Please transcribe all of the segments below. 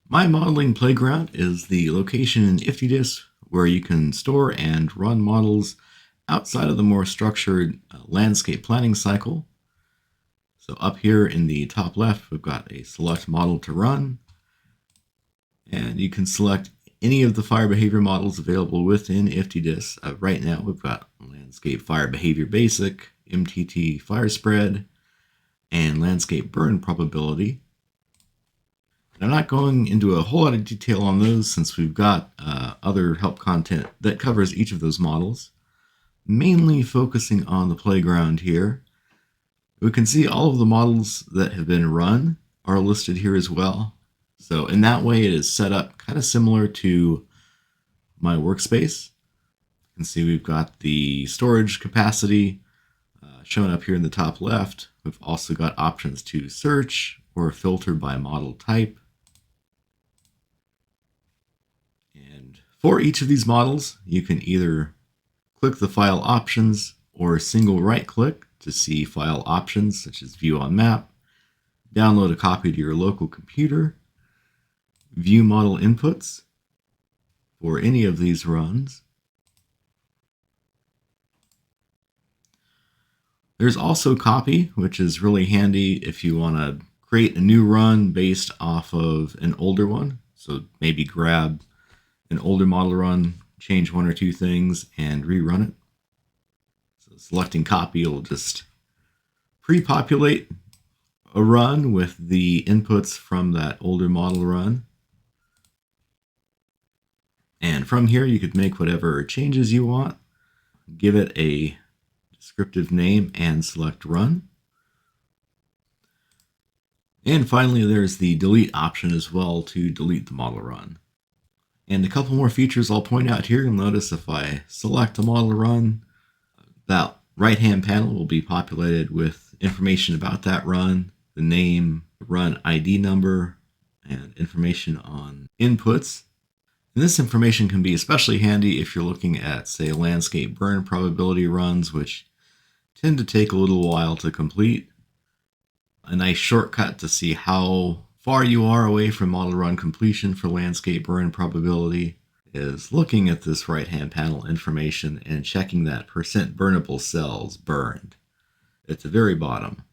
My Modeling Playground is the location in IftyDis where you can store and run models outside of the more structured landscape planning cycle. So up here in the top left, we've got a select model to run, and you can select any of the fire behavior models available within IftyDis. Right now, we've got Landscape Fire Behavior Basic, MTT Fire Spread, and Landscape Burn Probability. I'm not going into a whole lot of detail on those since we've got other help content that covers each of those models. Mainly focusing on the playground here. We can see all of the models that have been run are listed here as well. So in that way, it is set up kind of similar to my workspace. You can see we've got the storage capacity shown up here in the top left. We've also got options to search or filter by model type. And for each of these models, you can either click the file options or single right click to see file options such as view on map, download a copy to your local computer, view model inputs for any of these runs. There's also copy, which is really handy if you want to create a new run based off of an older one. So maybe grab an older model run, change one or two things, and rerun it. So selecting copy will just pre-populate a run with the inputs from that older model run. And from here, you could make whatever changes you want, give it a descriptive name, and select run. And finally, there's the delete option as well to delete the model run. And a couple more features I'll point out here. You'll notice if I select a model run, that right-hand panel will be populated with information about that run, the name, run ID number, and information on inputs. And this information can be especially handy if you're looking at, say, landscape burn probability runs, which tend to take a little while to complete. A nice shortcut to see how far you are away from model run completion for landscape burn probability is looking at this right-hand panel information and checking that percent burnable cells burned at the very bottom.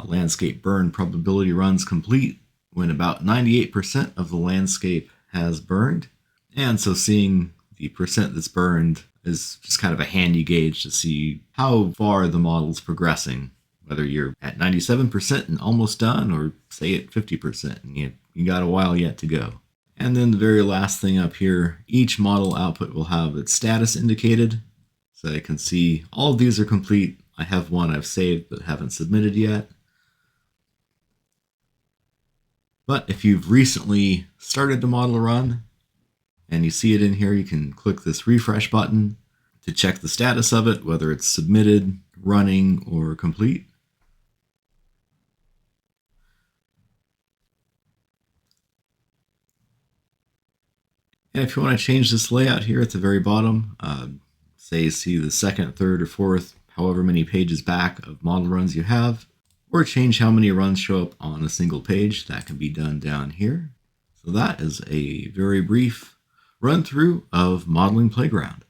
Landscape burn probability runs complete when about 98% of the landscape has burned. And so seeing the percent that's burned is just kind of a handy gauge to see how far the model's progressing, whether you're at 97% and almost done, or say at 50% and you got a while yet to go. And then the very last thing up here, each model output will have its status indicated. So I can see all of these are complete. I have one I've saved but haven't submitted yet. But if you've recently started the model run and you see it in here, you can click this refresh button to check the status of it, whether it's submitted, running, or complete. And if you want to change this layout here at the very bottom, say see the second, third, or fourth, however many pages back of model runs you have, or change how many runs show up on a single page, that can be done down here. So that is a very brief run through of Modeling Playground.